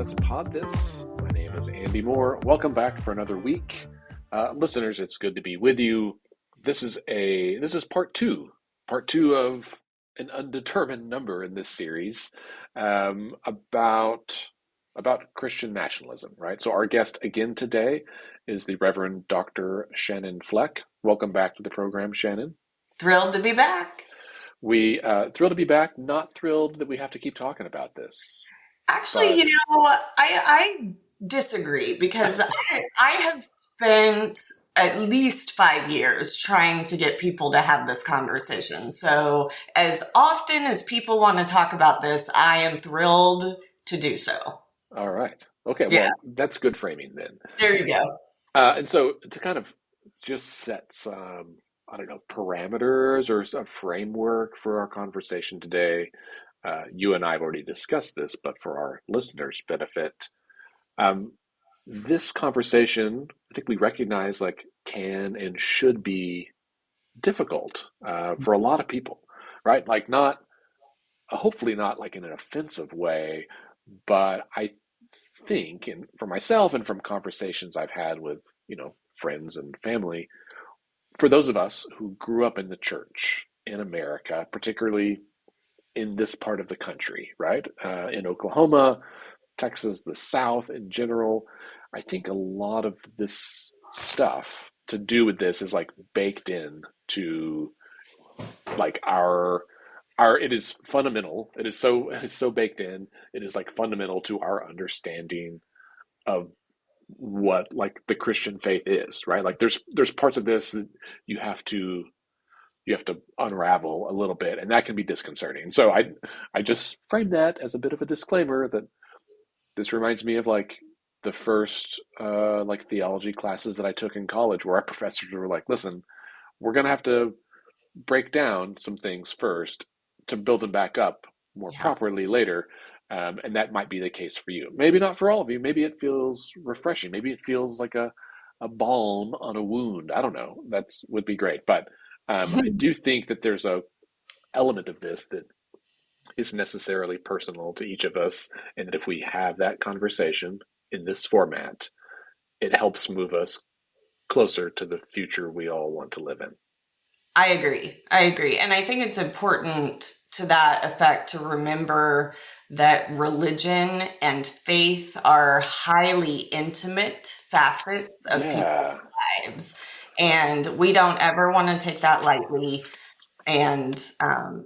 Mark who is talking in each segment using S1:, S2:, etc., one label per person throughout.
S1: Let's Pod This. My name is Andy Moore. Welcome back for another week. Listeners, it's good to be with you. This is part two of an undetermined number in this series about Christian nationalism, right? So our guest again today is the Reverend Dr. Shannon Fleck. Welcome back to the program, Shannon.
S2: Thrilled to be back.
S1: We thrilled to be back, not thrilled that we have to keep talking about this.
S2: Actually, I disagree because I have spent at least 5 years trying to get people to have this conversation. So as often as people want to talk about this, I am thrilled to do so.
S1: All right. Okay.
S2: Yeah.
S1: Well, that's good framing then.
S2: There you go.
S1: And so to kind of just set some, parameters or a framework for our conversation today, you and I have already discussed this, but for our listeners' benefit, this conversation, I think we recognize can and should be difficult for a lot of people, right? Hopefully not in an offensive way, but I think, and for myself and from conversations I've had with, friends and family, for those of us who grew up in the church in America, particularly in this part of the country, right? In Oklahoma, Texas, the South in general, I think a lot of this stuff to do with this is baked in to our it is fundamental. It is so baked in. It is fundamental to our understanding of what the Christian faith is, right? There's parts of this that you have to unravel a little bit, and that can be disconcerting. So I just frame that as a bit of a disclaimer that this reminds me of the first theology classes that I took in college, where our professors were like, listen, we're gonna have to break down some things first to build them back up more properly later. And that might be the case for you. Maybe not for all of you. Maybe it feels refreshing. Maybe it feels like a balm on a wound. I don't know. That would be great. But I do think that there's a element of this that is necessarily personal to each of us. And that if we have that conversation in this format, it helps move us closer to the future we all want to live in.
S2: I agree. And I think it's important to that effect to remember that religion and faith are highly intimate facets of people's lives. And we don't ever want to take that lightly. And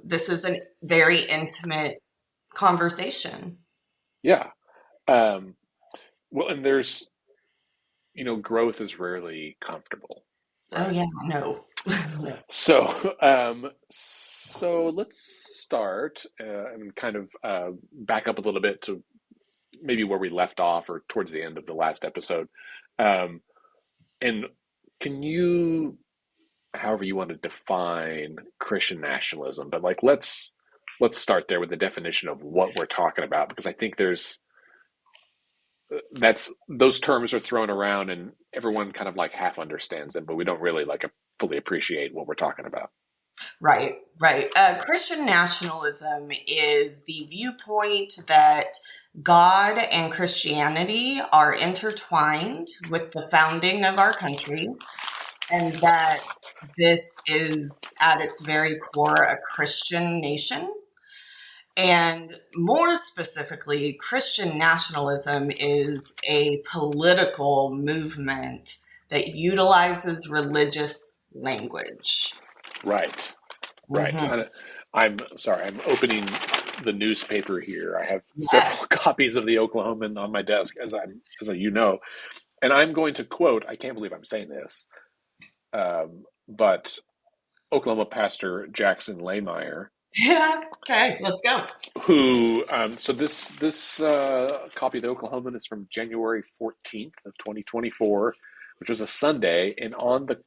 S2: this is a very intimate conversation.
S1: Yeah. Well, and there's, growth is rarely comfortable.
S2: Right? Oh, yeah, no.
S1: So let's start and kind of back up a little bit to maybe where we left off or towards the end of the last episode. And can you, however you want to define Christian nationalism, but let's start there with the definition of what we're talking about, because I think those terms are thrown around and everyone kind of half understands them, but we don't really fully appreciate what we're talking about.
S2: Right. Christian nationalism is the viewpoint that God and Christianity are intertwined with the founding of our country, and that this is at its very core a Christian nation. And more specifically, Christian nationalism is a political movement that utilizes religious language.
S1: Right. Mm-hmm. I'm sorry, I'm opening the newspaper here. I have several copies of the Oklahoman on my desk, as you know, and I'm going to quote, I can't believe I'm saying this, but Oklahoma pastor Jackson Lahmeyer.
S2: Yeah. Okay, let's go.
S1: Who? So this copy of the Oklahoman is from January 14th of 2024, which was a Sunday, and on the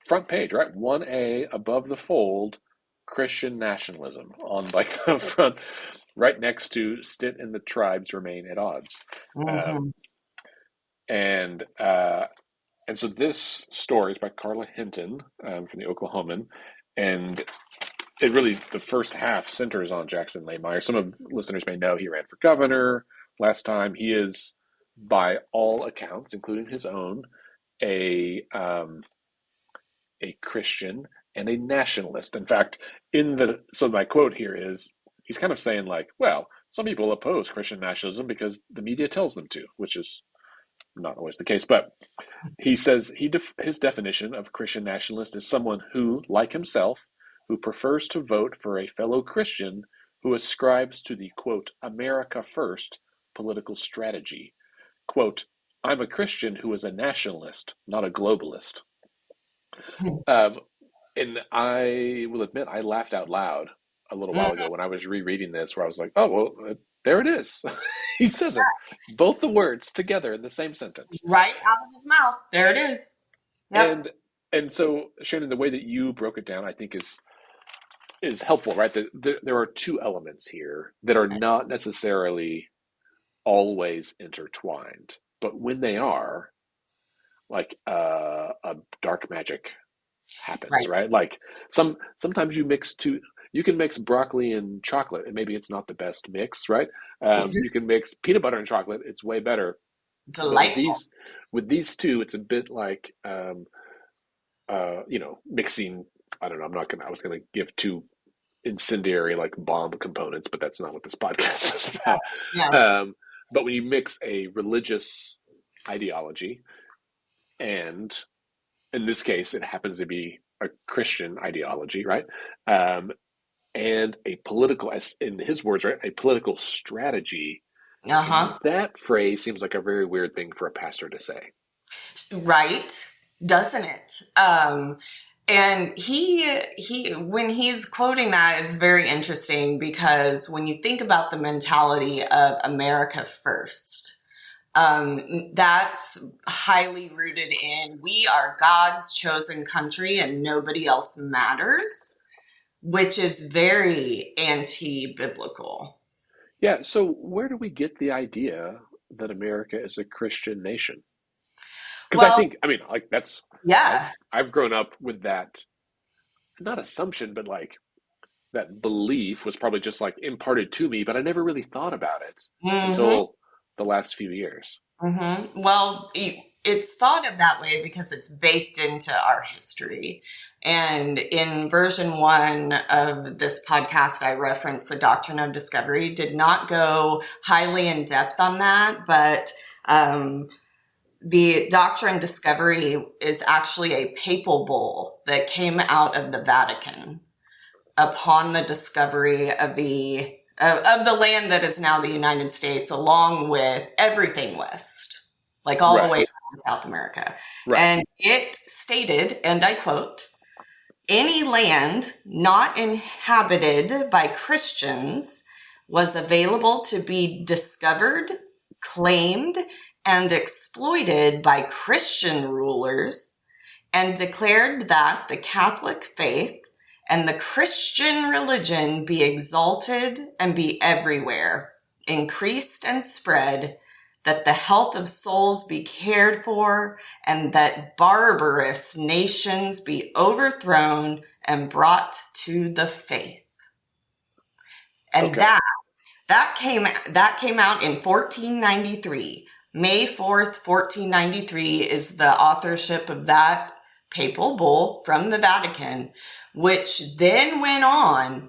S1: front page, right, 1A above the fold, Christian nationalism on the front, right next to "Stitt and the tribes remain at odds." Mm-hmm. And so this story is by Carla Hinton from the Oklahoman, and it really, the first half centers on Jackson Lahmeyer. Some of listeners may know he ran for governor, last time, he is, by all accounts, including his own, a Christian and a nationalist. In fact, so my quote here is he's kind of saying like, well, some people oppose Christian nationalism because the media tells them to, which is not always the case. But he says his definition of Christian nationalist is someone who, like himself, who prefers to vote for a fellow Christian who ascribes to the quote America first political strategy. Quote, I'm a Christian who is a nationalist, not a globalist. Um, and I will admit, I laughed out loud a little while
S2: Mhm.
S1: ago when I was rereading this, where I was like, oh, well, there it is. He says it, both the words together in the same sentence.
S2: Right out of his mouth. There it is. Yep.
S1: And and so, Shannon, the way that you broke it down, I think is helpful, right? There are two elements here that are not necessarily always intertwined, but when they are, like a dark magic happens,
S2: Right.
S1: right? Like sometimes you can mix broccoli and chocolate, and maybe it's not the best mix, right? You can mix peanut butter and chocolate; it's way better. But
S2: Delightful.
S1: with these two, it's a bit like mixing. I don't know. I was gonna give two incendiary like bomb components, but that's not what this podcast is about.
S2: Yeah.
S1: Um, but when you mix a religious ideology and in this case, it happens to be a Christian ideology, right? Um, and a political, in his words, right, a political strategy.
S2: Uh-huh.
S1: That phrase seems like a very weird thing for a pastor to say.
S2: Right. Doesn't it? And he when he's quoting that is very interesting because when you think about the mentality of America first, that's highly rooted in we are God's chosen country and nobody else matters, which is very anti-biblical.
S1: Yeah. So where do we get the idea that America is a Christian nation? Because
S2: Well,
S1: I mean, like
S2: yeah.
S1: I've grown up with that, not assumption, but like that belief was probably just like imparted to me, but I never really thought about it
S2: Hmm.
S1: until the last few years.
S2: Well, it's thought of that way because it's baked into our history. And in version one of this podcast, I referenced the doctrine of discovery, did not go highly in depth on that, but the doctrine discovery is actually a papal bull that came out of the Vatican upon the discovery of the land that is now the United States, along with everything west, like all the way
S1: Right.
S2: to South America.
S1: Right.
S2: And it stated, and I quote, any land not inhabited by Christians was available to be discovered, claimed, and exploited by Christian rulers, and declared that the Catholic faith and the Christian religion be exalted and be everywhere, increased and spread, that the health of souls be cared for, and that barbarous nations be overthrown and brought to the faith. And
S1: Okay.
S2: that came out in 1493. May 4th, 1493 is the authorship of that papal bull from the Vatican, which then went on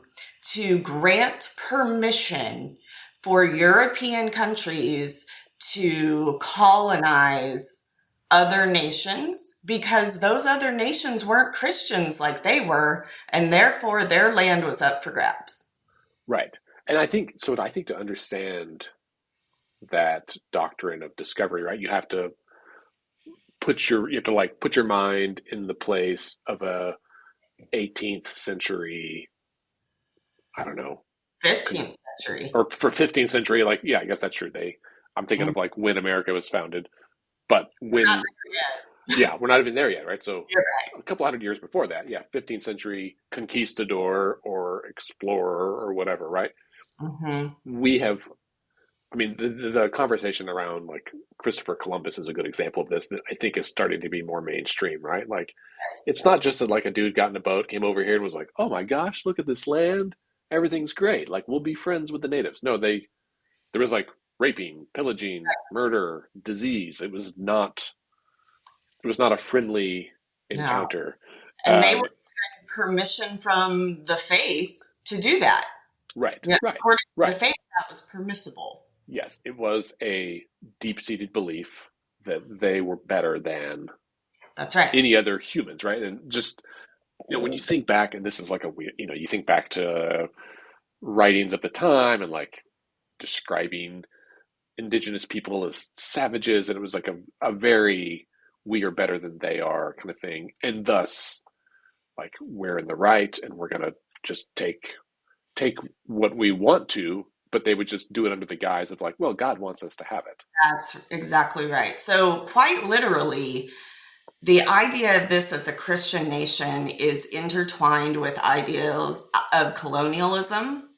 S2: to grant permission for European countries to colonize other nations because those other nations weren't Christians like they were, and therefore their land was up for grabs.
S1: Right. And I think so. I think to understand that doctrine of discovery, right, you have to like put your mind in the place of a 18th century, I don't know,
S2: 15th century.
S1: or for 15th century, like yeah, I guess that's true. I'm thinking
S2: We're
S1: of like when America was founded, but
S2: not
S1: when
S2: there yet.
S1: yeah, we're not even there yet, right? So
S2: You're
S1: a couple hundred years before that, yeah, 15th century conquistador or explorer or whatever, right?
S2: right. Mm-hmm.
S1: We have I mean, the conversation around like Christopher Columbus is a good example of this that I think is starting to be more mainstream, right? Like, it's not just that like a dude got in a boat, came over here, and was like, "Oh my gosh, look at this land, everything's great. Like, we'll be friends with the natives." No, there was like raping, pillaging, murder, disease. It was not a friendly
S2: No.
S1: encounter.
S2: And they were
S1: Um,
S2: given permission from the faith to do that.
S1: right,
S2: Yeah.
S1: right,
S2: According to the
S1: right.
S2: faith, that was permissible.
S1: Yes, it was a deep-seated belief that they were better than
S2: That's right.
S1: any other humans, right? And just when you think back, and this is like a weird, you think back to writings of the time and like describing indigenous people as savages, and it was like a very we are better than they are kind of thing, and thus like we're in the right, and we're gonna just take what we want to, but they would just do it under the guise of like, well, God wants us to have it.
S2: That's exactly right. So, quite literally, the idea of this as a Christian nation is intertwined with ideals of colonialism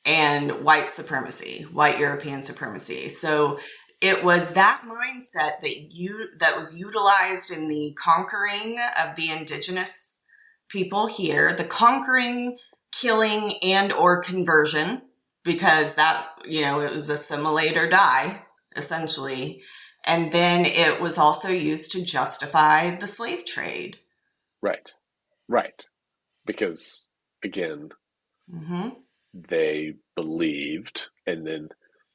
S2: and white supremacy, white European supremacy. So it was that mindset that was utilized in the conquering of the indigenous people here, the conquering, killing, and or conversion, because that, it was assimilate or die, essentially. And then it was also used to justify the slave trade.
S1: Right, right. Because again,
S2: Hmm.
S1: they believed and then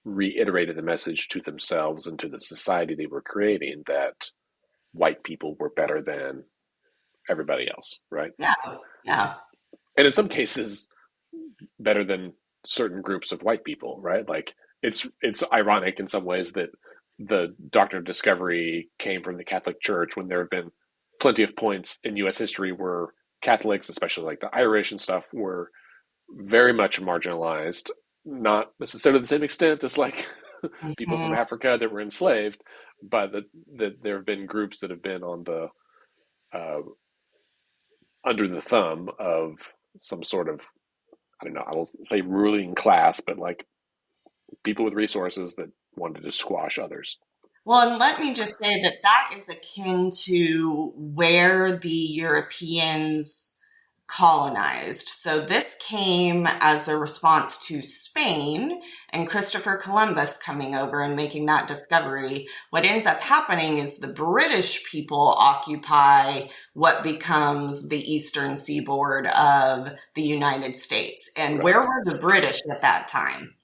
S1: reiterated the message to themselves and to the society they were creating that white people were better than everybody else, right?
S2: Yeah, yeah.
S1: And in some cases, better than certain groups of white people, right? Like it's ironic in some ways that the doctrine of discovery came from the Catholic Church when there have been plenty of points in U.S. history where Catholics, especially like the Irish and stuff, were very much marginalized, not necessarily to the same extent as like people from
S2: Mhm.
S1: Africa that were enslaved, but that there have been groups that have been on the uh, under the thumb of some sort of, I don't know, I will say ruling class, but like people with resources that wanted to squash others.
S2: Well, and let me just say that that is akin to where the Europeans colonized. So this came as a response to Spain and Christopher Columbus coming over and making that discovery. What ends up happening is the British people occupy what becomes the eastern seaboard of the United States. And
S1: Right,
S2: where were the British at that time?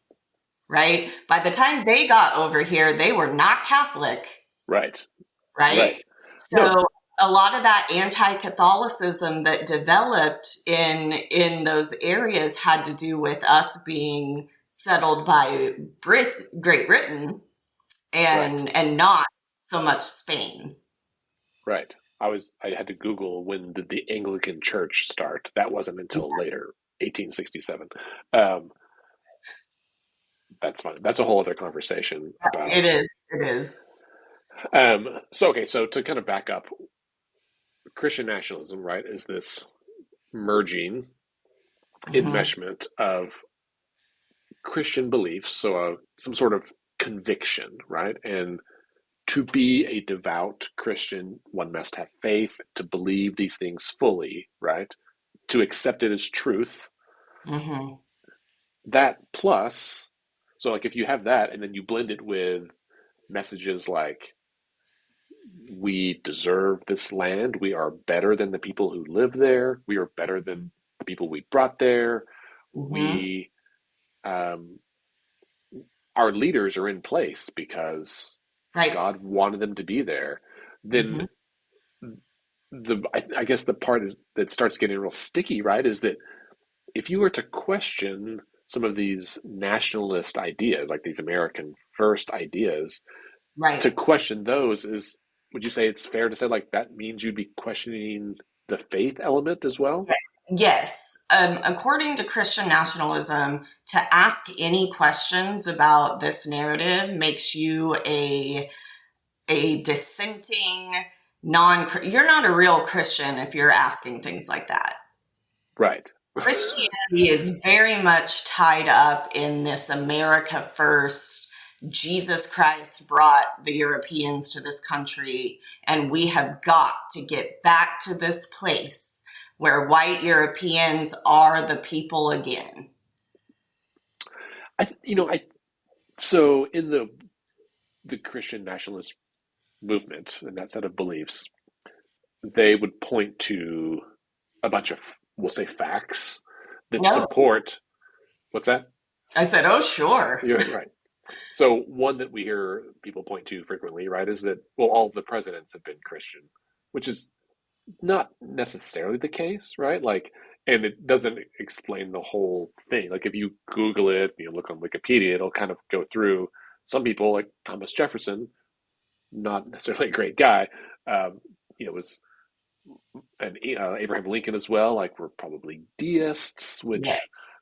S2: Right? By the time they got over here, they were not Catholic,
S1: right, right.
S2: right?
S1: No,
S2: So a lot of that anti-Catholicism that developed in those areas had to do with us being settled by Great Britain
S1: right,
S2: and not so much Spain.
S1: right. I had to Google when did the Anglican Church start. That wasn't until later, 1867. Um, that's fine. That's a whole other conversation
S2: It
S1: about.
S2: is. It is.
S1: So okay, so to kind of back up, Christian nationalism, right, is this merging,
S2: Hmm.
S1: enmeshment of Christian beliefs, so some sort of conviction, right? And to be a devout Christian, one must have faith to believe these things fully, right? To accept it as truth.
S2: Hmm.
S1: That plus, so like if you have that and then you blend it with messages like, we deserve this land, we are better than the people who live there, we are better than the people we brought there,
S2: Hmm.
S1: we, um, our leaders are in place because
S2: Right.
S1: God wanted them to be there, then
S2: Hmm.
S1: I guess the part is that starts getting real sticky, right? Is that if you were to question some of these nationalist ideas, like these American first ideas, to
S2: Right.
S1: question those is, would you say it's fair to say like that means you'd be questioning the faith element as well?
S2: Yes. According to Christian nationalism, to ask any questions about this narrative makes you a dissenting non. You're not a real Christian if you're asking things like that.
S1: Right.
S2: Christianity is very much tied up in this America first. Jesus Christ brought the Europeans to this country, and we have got to get back to this place where white Europeans are the people again.
S1: I So in the Christian nationalist movement and that set of beliefs, they would point to a bunch of, we'll say, facts that
S2: No,
S1: support what's that?
S2: I said, oh, sure.
S1: You're right. So one that we hear people point to frequently, right, is that well, all of the presidents have been Christian, which is not necessarily the case, right? Like, and it doesn't explain the whole thing. Like, if you Google it, you look on Wikipedia, it'll kind of go through. Some people, like Thomas Jefferson, not necessarily a great guy, um, was and Abraham Lincoln as well. Like, we're probably deists, which
S2: Yes,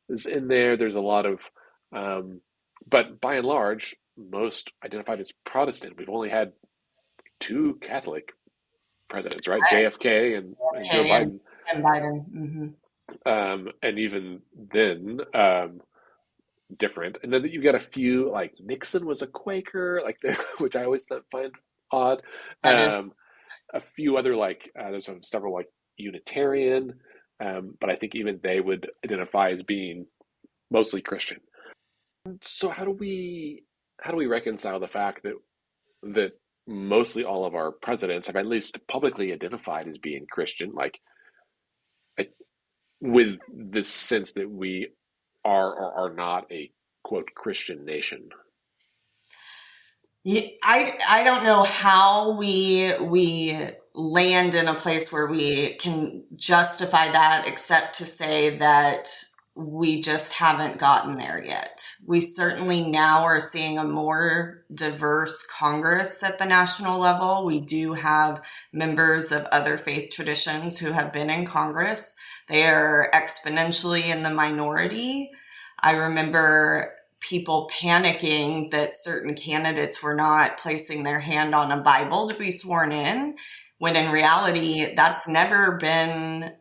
S1: is in there. There's a lot of, um, but by and large, most identified as Protestant. We've only had two Catholic presidents, right? JFK and Joe
S2: okay,
S1: Biden.
S2: and Biden.
S1: And even then, different. And then you've got a few, like Nixon was a Quaker, like which I always find odd.
S2: That is,
S1: Um, a few other like there's several like Unitarian, but I think even they would identify as being mostly Christian. So how do we reconcile the fact that mostly all of our presidents have at least publicly identified as being Christian, like with this sense that we are or are not a quote Christian nation?
S2: yeah, I don't know how we land in a place where we can justify that except to say that we just haven't gotten there yet. We certainly now are seeing a more diverse Congress at the national level. We do have members of other faith traditions who have been in Congress. They are exponentially in the minority. I remember people panicking that certain candidates were not placing their hand on a Bible to be sworn in, when in reality that's never been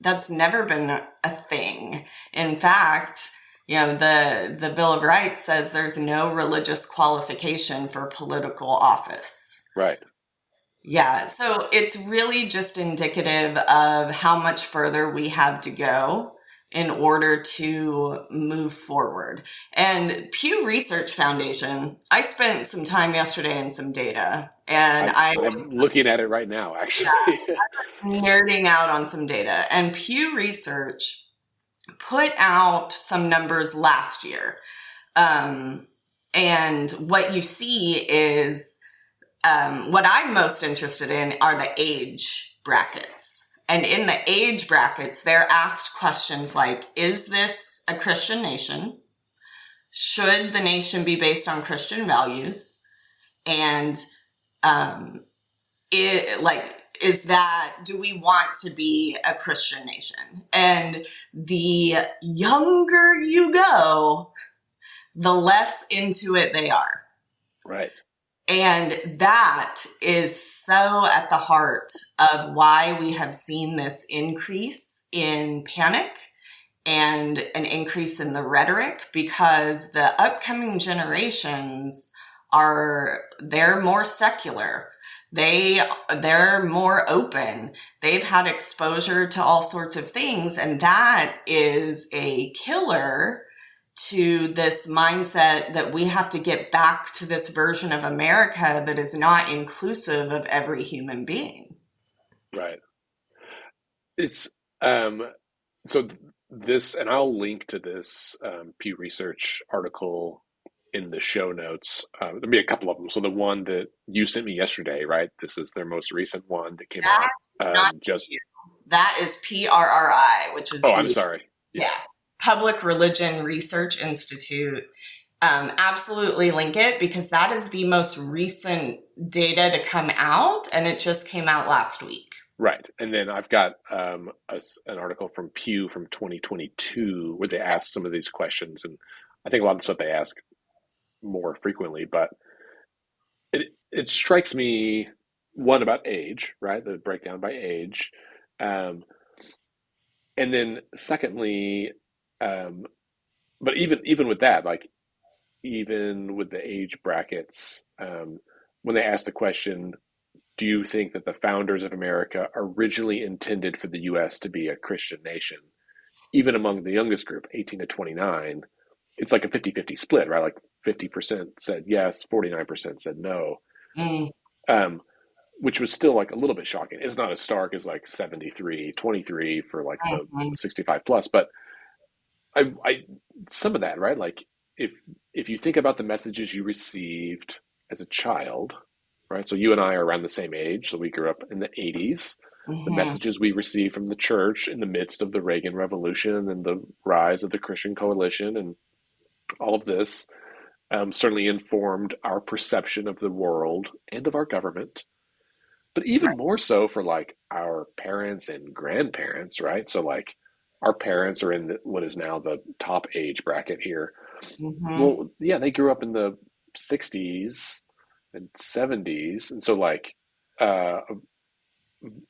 S2: a thing. In fact, the Bill of Rights says there's no religious qualification for political office.
S1: Right.
S2: Yeah, so it's really just indicative of how much further we have to go in order to move forward. And Pew Research Foundation, I spent some time yesterday in some data, and I
S1: I'm
S2: was
S1: looking at it right now, actually.
S2: nerding out on some data. And Pew Research put out some numbers last year. Um, and what you see is what I'm most interested in are the age brackets. And in the age brackets, they're asked questions like, is this a Christian nation? Should the nation be based on Christian values? And do we want to be a Christian nation? And the younger you go, the less into it they are.
S1: Right.
S2: And that is so at the heart of why we have seen this increase in panic and an increase in the rhetoric, because the upcoming generations they're more secular. They're more open. They've had exposure to all sorts of things, and that is a killer to this mindset that we have to get back to this version of America that is not inclusive of every human being.
S1: Right. It's so this, and I'll link to this Pew Research article in the show notes. There'll be a couple of them. So the one that you sent me yesterday, right? This is their most recent one that came
S2: That
S1: out.
S2: is not
S1: Just
S2: you. That is PRRI, which is
S1: oh, I'm
S2: the
S1: sorry.
S2: yeah,
S1: Yeah.
S2: Public Religion Research Institute. Absolutely link it, because that is the most recent data to come out, and it just came out last week.
S1: Right. And then I've got an article from Pew from 2022 where they asked some of these questions. And I think a lot of the stuff they ask more frequently, but it strikes me one about age, right? The breakdown by age. Um, and then secondly, um, but even with that, like even with the age brackets, when they ask the question, do you think that the founders of America originally intended for the US to be a Christian nation? Even among the youngest group, 18 to 29, it's like a 50-50 split, right? Like 50% said yes, 49% said no,
S2: Mm,
S1: um, which was still like a little bit shocking. It's not as stark as like 73-23 for like the
S2: mhm,
S1: 65 plus, but I some of that, right? Like if if you think about the messages you received as a child, right? So you and I are around the same age, so we grew up in the 80s. The
S2: mhm.
S1: messages we received from the church in the midst of the Reagan Revolution and the rise of the Christian Coalition and all of this certainly informed our perception of the world and of our government, but even more so for like our parents and grandparents, right? So like our parents are in what is now the top age bracket here.
S2: Mhm.
S1: Well, yeah, they grew up in the 60s and 70s, and so like uh,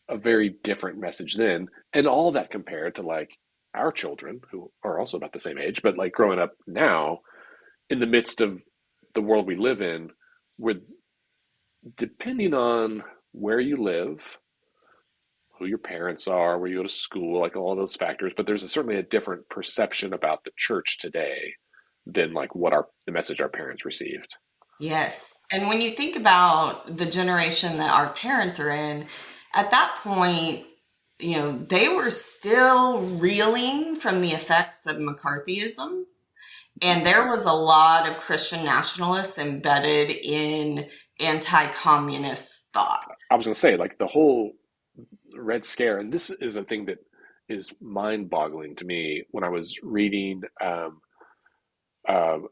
S1: a very different message then, and all that compared to like our children who are also about the same age, but like growing up now in the midst of the world we live in, where depending on where you live, who your parents are, where you go to school, like all those factors. But there's certainly a different perception about the church today than like what the message our parents received.
S2: Yes. And when you think about the generation that our parents are in, at that point, they were still reeling from the effects of McCarthyism. And there was a lot of Christian nationalists embedded in anti communist thought.
S1: I was going to say, like the whole Red Scare, and this is a thing that is mind boggling to me when I was reading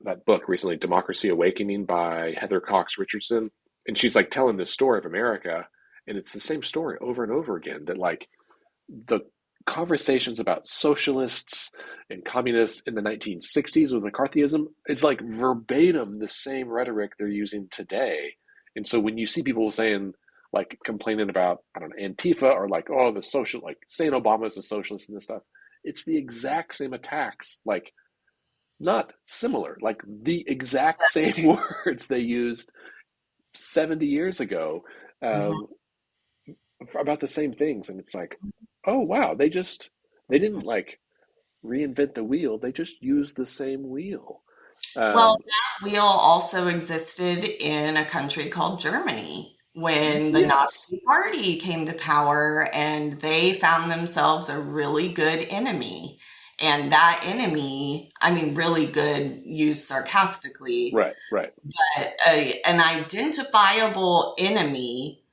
S1: that book recently, Democracy Awakening by Heather Cox Richardson. And she's like telling the story of America, and it's the same story over and over again that like the conversations about socialists and communists in the 1960s with McCarthyism is like verbatim the same rhetoric they're using today. And so when you see people saying, like complaining about, I don't know, Antifa or like, oh, the social, like saying Obama's a socialist and this stuff, it's the exact same attacks, like not similar, like the exact same words they used 70 years ago
S2: Mhm.
S1: um, about the same things. And it's like, oh, wow, they didn't like reinvent the wheel, they just used the same wheel.
S2: Well,
S1: Um,
S2: that wheel also existed in a country called Germany when the
S1: yes,
S2: Nazi Party came to power, and they found themselves a really good enemy. And that enemy, I mean, really good used sarcastically,
S1: right, right,
S2: but an identifiable enemy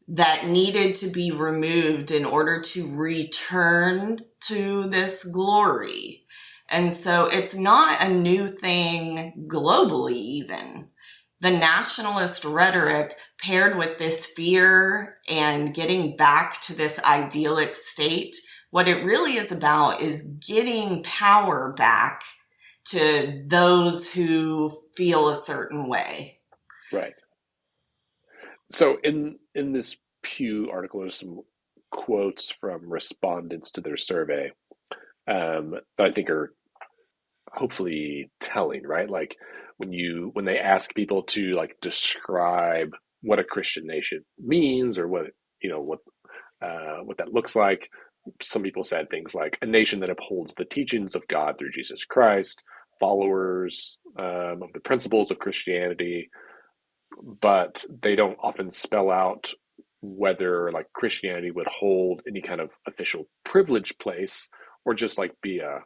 S2: that needed to be removed in order to return to this glory. And so it's not a new thing globally, even. The nationalist rhetoric paired with this fear and getting back to this idyllic state, what it really is about is getting power back to those who feel a certain way.
S1: right. So in this Pew article, there's some quotes from respondents to their survey that I think are hopefully telling, right? Like when they ask people to like describe what a Christian nation means or what what that looks like. Some people said things like a nation that upholds the teachings of God through Jesus Christ, followers of the principles of Christianity, but they don't often spell out whether like Christianity would hold any kind of official privileged place or just like be a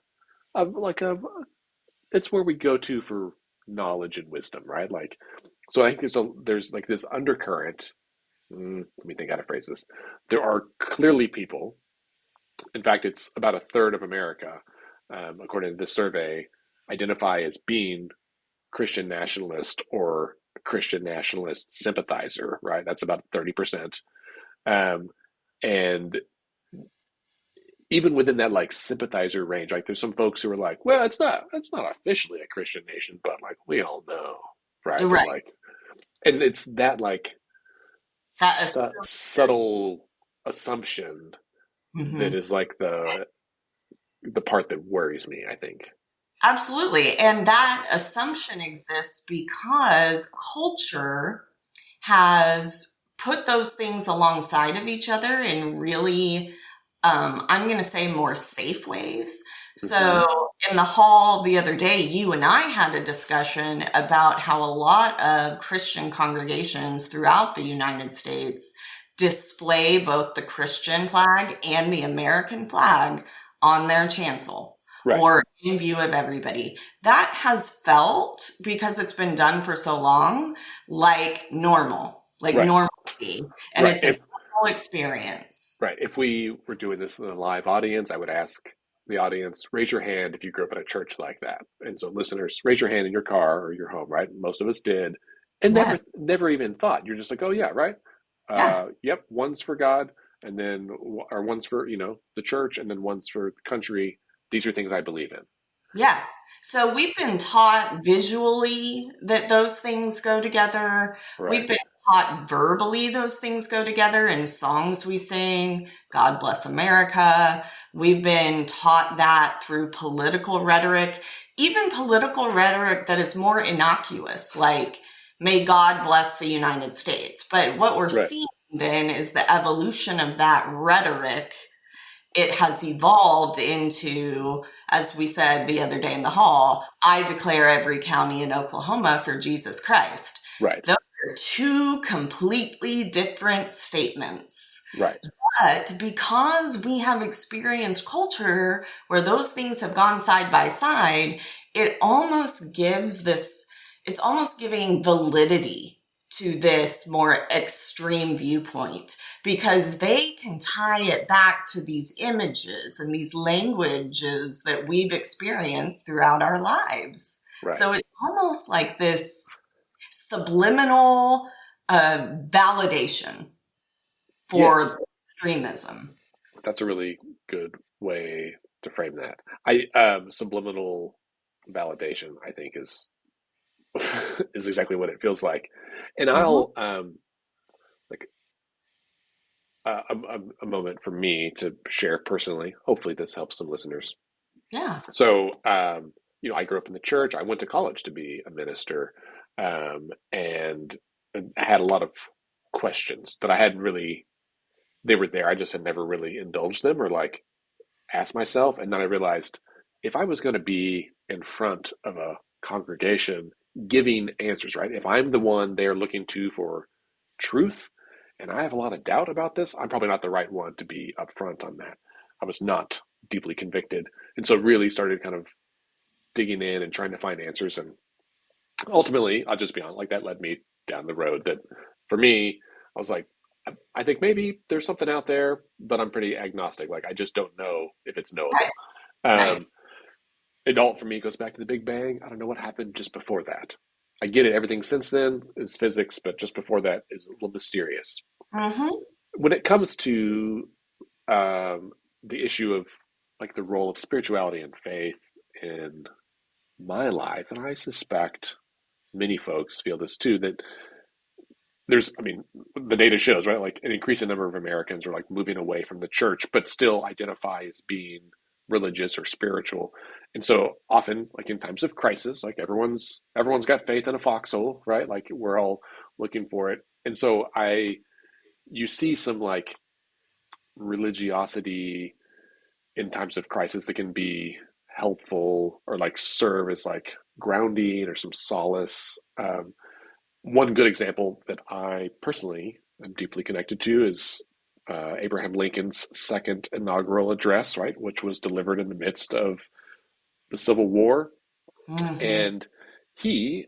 S1: it's where we go to for knowledge and wisdom, right? Like, so I think there's like this undercurrent. Let me think how to phrase this. There are clearly people. In fact, it's about a third of America, according to this survey, identify as being Christian nationalist or Christian nationalist sympathizer. Right, that's about 30%. Um, and even within that like sympathizer range, like there's some folks who are like, well, it's not officially a Christian nation, but like we all know, right? That
S2: Right.
S1: like, and it's that like
S2: That is.
S1: subtle assumption that
S2: Mhm.
S1: is like the part that worries me, I think.
S2: Absolutely. And that assumption exists because culture has put those things alongside of each other in really, I'm going to say, more safe ways.
S1: Hmm.
S2: So, in the hall the other day, you and I had a discussion about how a lot of Christian congregations throughout the United States display both the Christian flag and the American flag on their chancel
S1: Right,
S2: or in view of everybody. That has felt, because it's been done for so long, like normal, like
S1: right,
S2: normalcy. And
S1: right.
S2: it's a normal experience.
S1: If we were doing this in a live audience, I would ask the audience, raise your hand if you grew up in a church like that. And so, listeners, raise your hand in your car or your home, right? Most of us did, and
S2: Yeah.
S1: never even thought. You're just like, oh yeah, right.
S2: Yeah.
S1: Yep, one's for God, and then or one's for the church, and then one's for the country. These are things I believe in.
S2: Yeah. So we've been taught visually that those things go together. We've
S1: Right,
S2: been taught verbally those things go together in songs we sing, God Bless America. We've been taught that through political rhetoric, even political rhetoric that is more innocuous, like, may God bless the United States. But what we're
S1: right,
S2: seeing then is the evolution of that rhetoric. It has evolved into, as we said the other day in the hall, I declare every county in Oklahoma for Jesus Christ.
S1: right,
S2: Those are two completely different statements.
S1: right.
S2: But because we have experienced culture where those things have gone side by side, it almost gives this, it's almost giving validity to this more extreme viewpoint because they can tie it back to these images and these languages that we've experienced throughout our lives.
S1: Right.
S2: So it's almost like this subliminal validation
S1: Yes,
S2: for extremism.
S1: that's a really good way to frame that. I subliminal validation, I think, is is exactly what it feels like. And
S2: Hmm.
S1: I'll like a moment for me to share personally. Hopefully, this helps some listeners.
S2: Yeah.
S1: So, I grew up in the church. I went to college to be a minister, and I had a lot of questions that I hadn't really. They were there. I just had never really indulged them or like asked myself. And then I realized if I was going to be in front of a congregation giving answers, right? If I'm the one they're looking to for truth, and I have a lot of doubt about this, I'm probably not the right one to be upfront on that. I was not deeply convicted. And so really started kind of digging in and trying to find answers. And ultimately, I'll just be honest, like that led me down the road that for me, I was like, I think maybe there's something out there, but I'm pretty agnostic. Like I just don't know if it's
S2: Right.
S1: knowable.
S2: Right.
S1: Um, it all for me goes back to the Big Bang. I don't know what happened just before that. I get it. Everything since then is physics, but just before that is a little mysterious.
S2: Hmm.
S1: When it comes to the issue of like the role of spirituality and faith in my life, and I suspect many folks feel this too, that I mean, the data shows, right? Like an increasing number of Americans are like moving away from the church, but still identify as being religious or spiritual. And so often, like in times of crisis, like everyone's got faith in a foxhole, right? Like we're all looking for it. And so you see some like religiosity in times of crisis that can be helpful or like serve as like grounding or some solace. One good example that I personally am deeply connected to is Abraham Lincoln's second inaugural address, right, which was delivered in the midst of the Civil War,
S2: Hmm.
S1: and he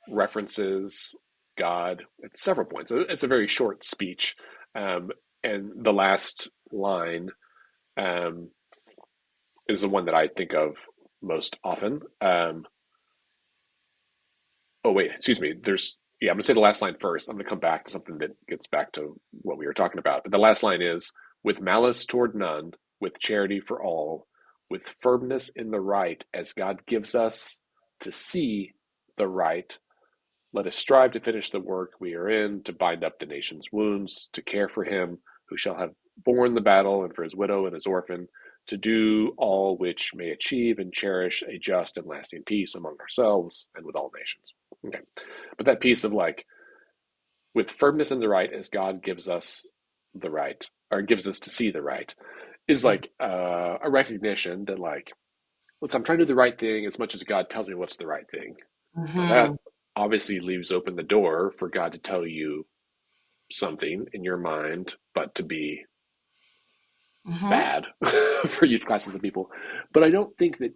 S1: references God at several points. It's a very short speech, um, and the last line um, is the one that I think of most often. Oh wait, excuse me. I'm gonna say the last line first. I'm gonna come back to something that gets back to what we were talking about. But the last line is with malice toward none, with charity for all, with firmness in the right, as God gives us to see the right. Let us strive to finish the work we are in, to bind up the nation's wounds, to care for him who shall have borne the battle, and for his widow and his orphan, to do all which may achieve and cherish a just and lasting peace among ourselves and with all nations. Okay. But that piece of like, with firmness in the right as God gives us the right, or gives us to see the right. is like a recognition that like, let's I'm trying to do the right thing as much as God tells me what's the right thing. Now that
S2: Hmm.
S1: obviously leaves open the door for God to tell you something in your mind, but to be
S2: Hmm.
S1: bad for youth classes of people. But I don't think that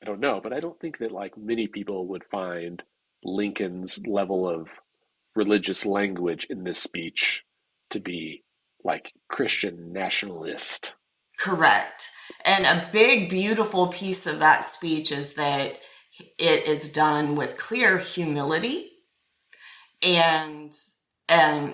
S1: I don't know, but I don't think that like many people would find Lincoln's level of religious language in this speech to be like Christian nationalist.
S2: Correct. And a big, beautiful piece of that speech is that it is done with clear humility and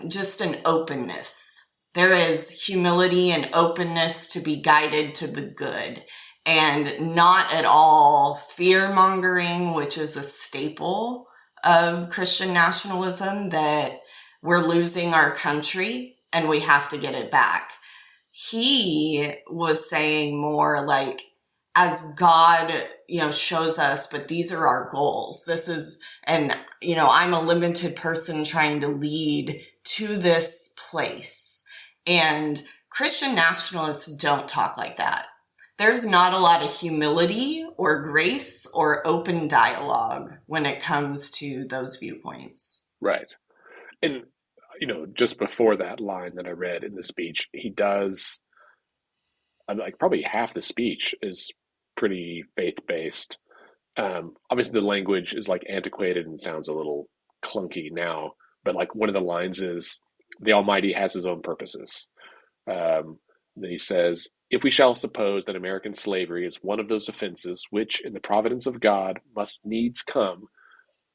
S2: just an openness. There is humility and openness to be guided to the good, and not at all fear mongering, which is a staple of Christian nationalism, that we're losing our country and we have to get it back. He was saying more like, as God, shows us, but these are our goals. This is, and, I'm a limited person trying to lead to this place. And Christian nationalists don't talk like that. There's not a lot of humility or grace or open dialogue when it comes to those viewpoints.
S1: Right. And just before that line that I read in the speech, he does like probably half the speech is pretty faith based. Obviously, the language is like antiquated and sounds a little clunky now, but like one of the lines is, "The Almighty has His own purposes." Then he says, "If we shall suppose that American slavery is one of those offenses which, in the providence of God, must needs come,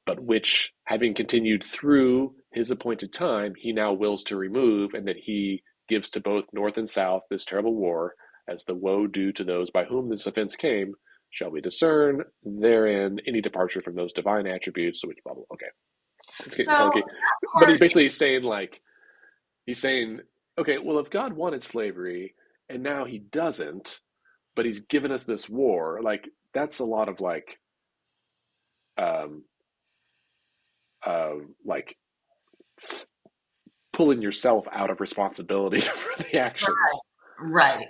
S1: but which, having continued through his appointed time, he now wills to remove, and that he gives to both North and South this terrible war, as the woe due to those by whom this offense came, shall we discern therein any departure from those divine attributes, which blah, blah, okay, it's getting
S2: So
S1: clunky.
S2: that
S1: But he's
S2: part,
S1: basically saying, like, he's saying, okay, well, if God wanted slavery and now he doesn't, but he's given us this war, like, that's a lot of um, like pulling yourself out of responsibility for the actions.
S2: right.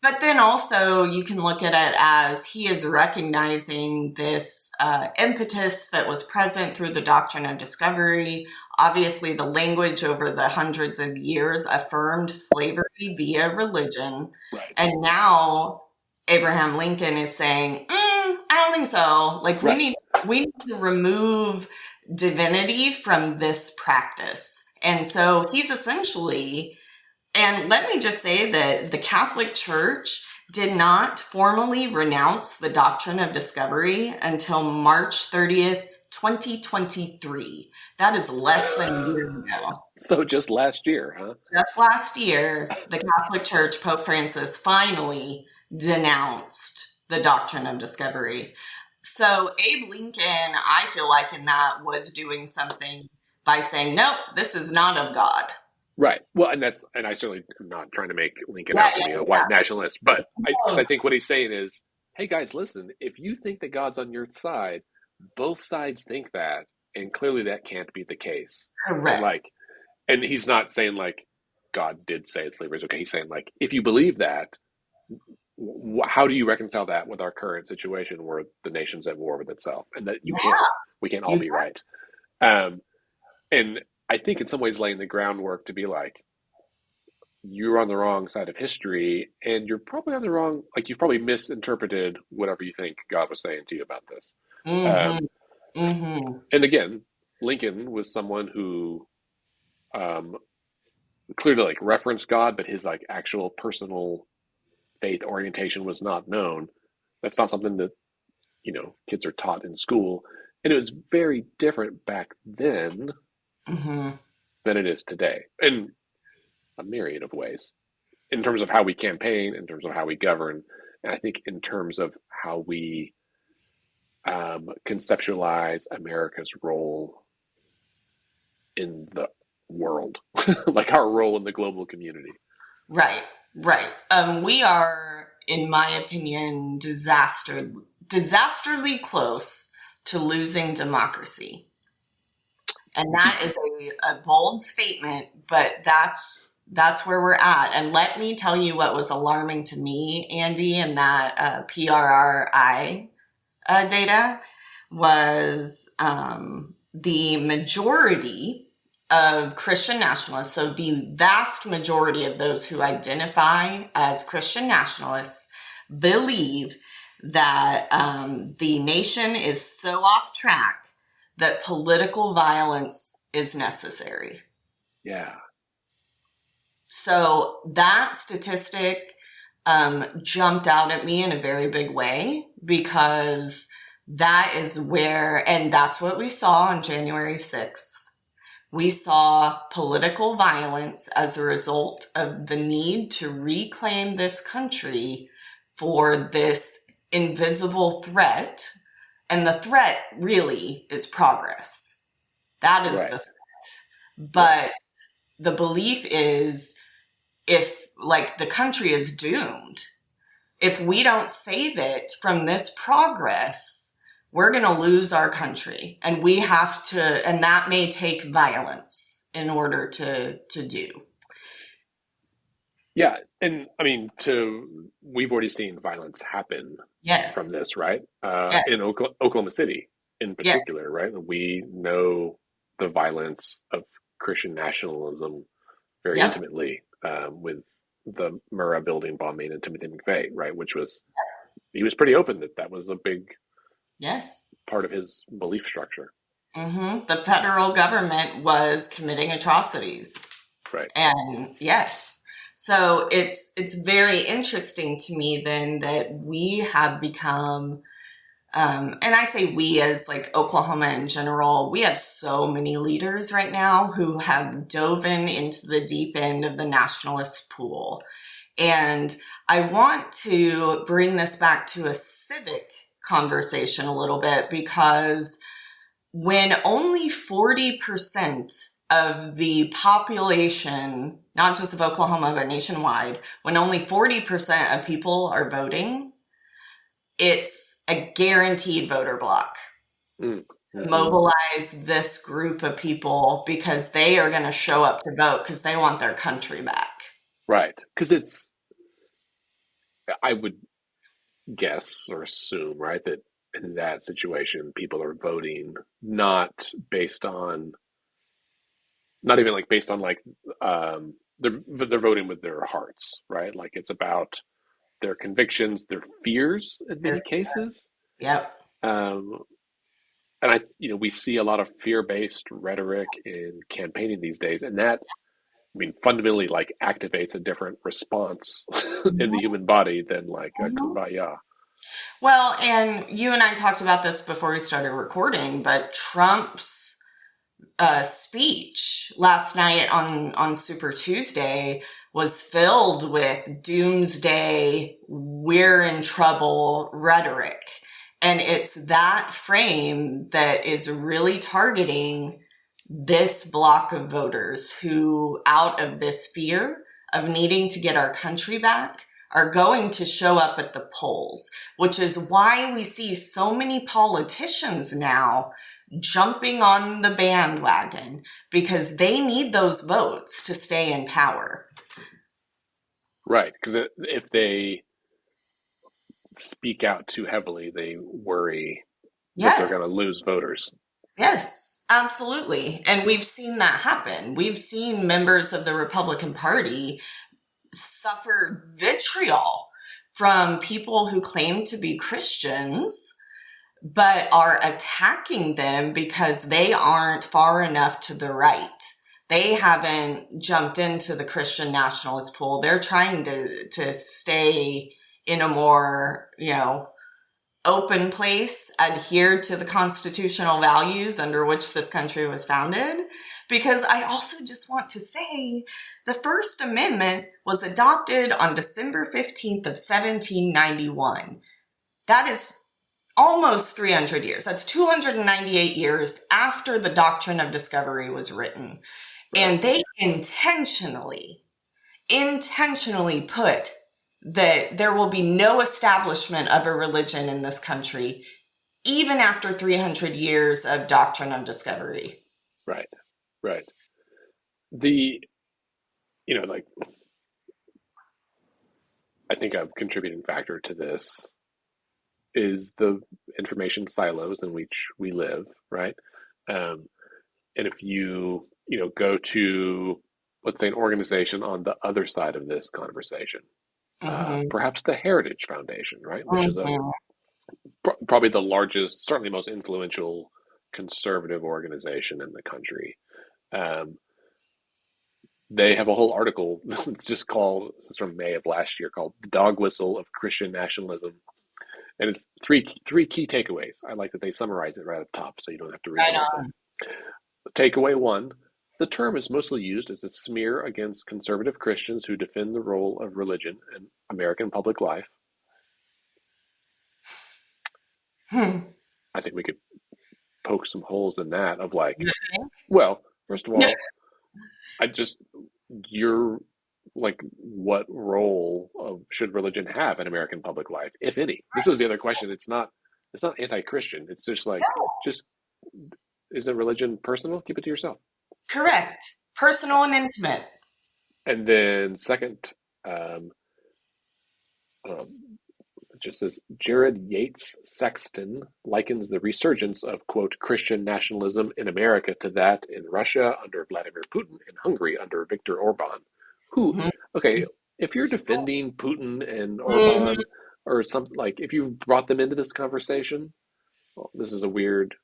S2: But then also you can look at it as he is recognizing this impetus that was present through the doctrine of discovery. Obviously, the language over the hundreds of years affirmed slavery via religion.
S1: Right.
S2: And now Abraham Lincoln is saying, I don't think so. Like
S1: Right.
S2: we need to remove divinity from this practice. And so he's essentially, and let me just say that the Catholic Church did not formally renounce the doctrine of discovery until March 30th, 2023. That is less than a year ago.
S1: So just last year, huh?
S2: Just last year, the Catholic Church, Pope Francis, finally denounced the doctrine of discovery. So Abe Lincoln, I feel like in that was doing something by saying, nope, this is not of God.
S1: Right. Well, and I certainly am not trying to make Lincoln
S2: Yeah,
S1: out to be a
S2: yeah,
S1: white nationalist, but because
S2: yeah.
S1: I think what he's saying is, hey guys, listen, if you think that God's on your side, both sides think that, and clearly that can't be the case. And
S2: Correct.
S1: like, and he's not saying like God did say slavery is okay. He's saying like, if you believe that, how do you reconcile that with our current situation where the nation's at war with itself, and that you
S2: Yeah,
S1: can't, we can't all
S2: you
S1: be right. Um, and I think in some ways laying the groundwork to be like, you're on the wrong side of history, and you're probably on the wrong, like you've probably misinterpreted whatever you think God was saying to you about this.
S2: mm-hmm,
S1: Um,
S2: mm-hmm.
S1: and again, Lincoln was someone who um, clearly like referenced God, but his like actual personal faith orientation was not known. That's not something that kids are taught in school, and it was very different back then
S2: Mm-hmm.
S1: than it is today in a myriad of ways. In terms of how we campaign, in terms of how we govern, and I think in terms of how we conceptualize America's role in the world, like our role in the global community.
S2: Right, right. We are, in my opinion, disastrously close to losing democracy. And that is a bold statement, but that's That's where we're at. And let me tell you what was alarming to me, Andy, in that PRRI data was the majority of Christian nationalists, so the vast majority of those who identify as Christian nationalists, believe that the nation is so off track that political violence is necessary.
S1: Yeah.
S2: So that statistic jumped out at me in a very big way because that is where, and that's what we saw on January 6th. We saw political violence as a result of the need to reclaim this country for this invisible threat. And the threat really is progress. That is the
S1: Right.
S2: threat.
S1: Right.
S2: But the belief is if like the country is doomed, if we don't save it from this progress, we're going to lose our country, and we have to, and that may take violence in order to do.
S1: Yeah. And I mean, we've already seen violence happen from
S2: Yes.
S1: this, right?
S2: Yes.
S1: In Oklahoma City in
S2: Yes.
S1: particular, right? We know the violence of Christian nationalism very
S2: Yep.
S1: intimately with the Murrah building bombing and Timothy McVeigh, right? He was pretty open that that was a big
S2: Yes.
S1: part of his belief structure.
S2: The federal government was committing atrocities.
S1: Right.
S2: And yes. So it's very interesting to me then that we have become and I say we as like Oklahoma in general, we have so many leaders right now who have dove into the deep end of the nationalist pool. And I want to bring this back to a civic conversation a little bit because when only 40% of the population, not just of Oklahoma, but nationwide, when only 40% of people are voting, it's a guaranteed voter block.
S1: Mm. Hmm.
S2: Mobilize this group of people because they are going to show up to vote because they want their country back.
S1: Right. Because I would guess or assume, right, that in that situation, people are voting not based on, not even like based on like, they're voting with their hearts, right? Like it's about their convictions, their fears in many cases.
S2: Yep.
S1: Um, and we see a lot of fear-based rhetoric in campaigning these days, and that, I mean, fundamentally like activates a different response in the human body than like a
S2: Mhm.
S1: kumbaya.
S2: Well, and you and I talked about this before we started recording, but Trump's speech last night on Super Tuesday was filled with doomsday, we're in trouble rhetoric. And it's that frame that is really targeting this block of voters who, out of this fear of needing to get our country back, are going to show up at the polls, which is why we see so many politicians now jumping on the bandwagon because they need those votes to stay in power.
S1: Right, because if they speak out too heavily, they worry that they're going
S2: Yes,
S1: to lose voters.
S2: yes, absolutely. And we've seen that happen. We've seen members of the Republican Party suffer vitriol from people who claim to be Christians but are attacking them because they aren't far enough to the right. They haven't jumped into the Christian nationalist pool. They're trying to stay in a more, open place, adhere to the constitutional values under which this country was founded. Because I also just want to say the First Amendment was adopted on December 15th of 1791. That is almost 300 years. That's 298 years after the Doctrine of Discovery was written.
S1: Right,
S2: And they intentionally put that there will be no establishment of a religion in this country, even after 300 years of Doctrine of Discovery.
S1: right, right. The like I think a contributing factor to this is the information silos in which we live, right? Um, and if you go to, let's say, an organization on the other side of this conversation,
S2: Hmm.
S1: perhaps the Heritage Foundation, right, which is a
S2: Hmm.
S1: probably the largest, certainly most influential conservative organization in the country. Um, they have a whole article that's just called, it's from May of last year, called "The Dog Whistle of Christian Nationalism," and it's three key takeaways. I like that they summarize it right up top, so you don't have to read the
S2: Right
S1: whole thing.
S2: on.
S1: Takeaway one: the term is mostly used as a smear against conservative Christians who defend the role of religion in American public life.
S2: Hmm.
S1: I think we could poke some holes in that of like,
S2: You think?
S1: well, first of all, I just you're like, what role of should religion have in American public life, if any? This is the other question. It's not anti-Christian. It's just like, just, is it religion personal? Keep it to yourself.
S2: Correct. Personal and intimate.
S1: And then second, um, um, it just says Jared Yates Sexton likens the resurgence of, quote, Christian nationalism in America to that in Russia under Vladimir Putin and Hungary under Viktor Orban. Who,
S2: Mhm.
S1: okay, if you're defending Putin and
S2: Mhm.
S1: Orban or something, like if you brought them into this conversation, well, this is a weird,